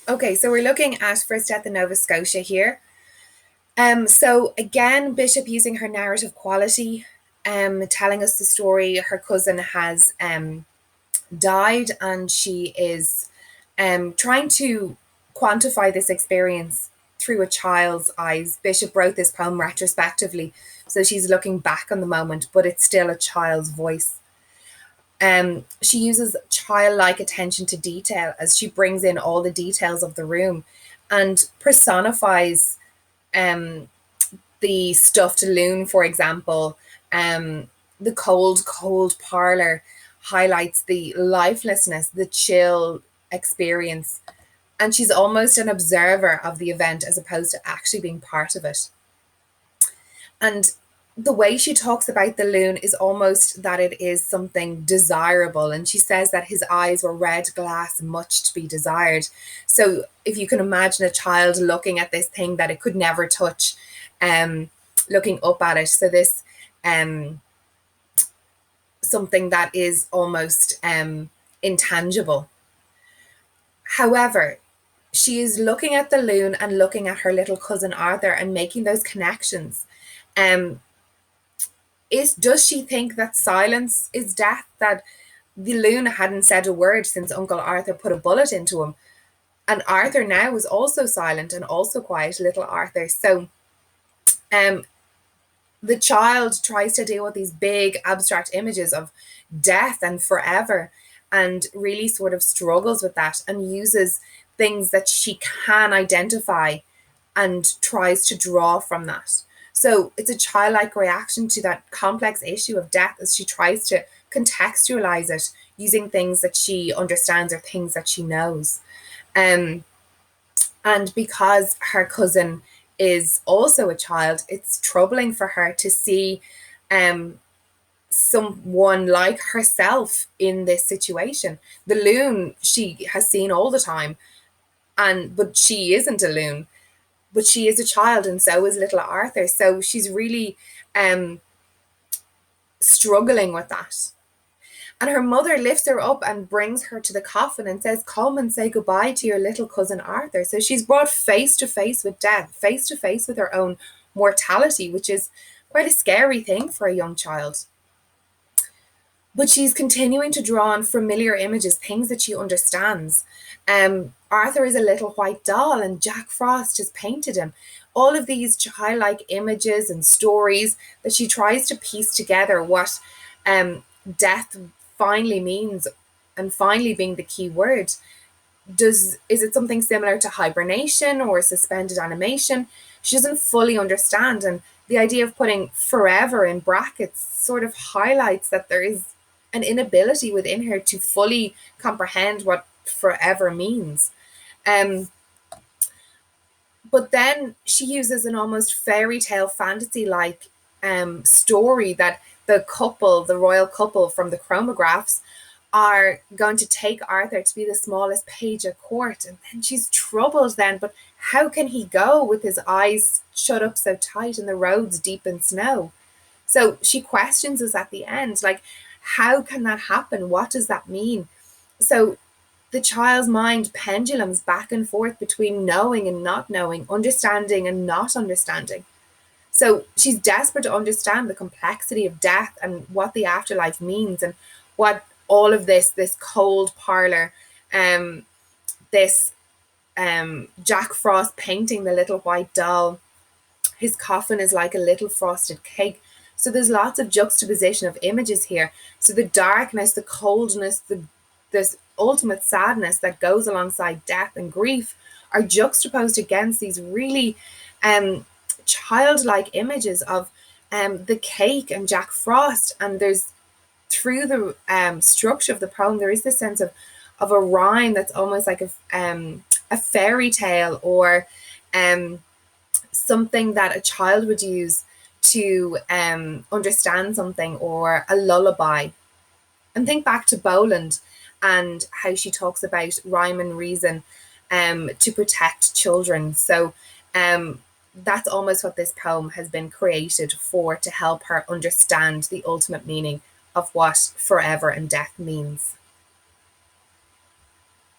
Okay, so we're looking at First Death in Nova Scotia here. So again, Bishop using her narrative quality, telling us the story. Her cousin has died, and she is trying to quantify this experience through a child's eyes. Bishop wrote this poem retrospectively, so she's looking back on the moment, but it's still a child's voice. She uses childlike attention to detail as she brings in all the details of the room and personifies um, the stuffed loon, for example. The cold parlor highlights the lifelessness, the chill experience. And she's almost an observer of the event as opposed to actually being part of it. And the way she talks about the loon is almost that it is something desirable. And she says that his eyes were red glass, much to be desired. So if you can imagine a child looking at this thing that it could never touch, looking up at it. So this something that is almost intangible. However, she is looking at the loon and looking at her little cousin Arthur and making those connections. Um, does she think that silence is death? That the loon hadn't said a word since Uncle Arthur put a bullet into him, and Arthur now was also silent and also quiet, little Arthur. So, um, the child tries to deal with these big abstract images of death and forever, and really sort of struggles with that and uses things that she can identify and tries to draw from that. So it's a childlike reaction to that complex issue of death as she tries to contextualize it using things that she understands or things that she knows. Um, and because her cousin is also a child, it's troubling for her to see um, someone like herself in this situation. The loon she has seen all the time, but she isn't a loon, but she is a child, and so is little Arthur. So she's really struggling with that. And her mother lifts her up and brings her to the coffin and says, "Come and say goodbye to your little cousin Arthur." So she's brought face to face with death, face to face with her own mortality, which is quite a scary thing for a young child. But she's continuing to draw on familiar images, things that she understands. Arthur is a little white doll, and Jack Frost has painted him. All of these childlike images and stories that she tries to piece together what death finally means, and finally being the key word. Is it something similar to hibernation or suspended animation? She doesn't fully understand, and the idea of putting forever in brackets sort of highlights that there is an inability within her to fully comprehend what forever means. Um, but then she uses an almost fairy tale fantasy like story that the royal couple from the chromographs, are going to take Arthur to be the smallest page at court. And then she's troubled then, but how can he go with his eyes shut up so tight and the roads deep in snow? So she questions us at the end, like, how can that happen? What does that mean? So the child's mind pendulums back and forth between knowing and not knowing, understanding and not understanding. So she's desperate to understand the complexity of death and what the afterlife means, and what all of this cold parlor, this Jack Frost painting the little white doll, his coffin is like a little frosted cake. So there's lots of juxtaposition of images here. So the darkness, the coldness, this ultimate sadness that goes alongside death and grief are juxtaposed against these really childlike images of the cake and Jack Frost. And there's, through the structure of the poem, there is this sense of a rhyme that's almost like a fairy tale, or something that a child would use to understand something, or a lullaby. And think back to Boland and how she talks about rhyme and reason to protect children. So that's almost what this poem has been created for, to help her understand the ultimate meaning of what forever and death means.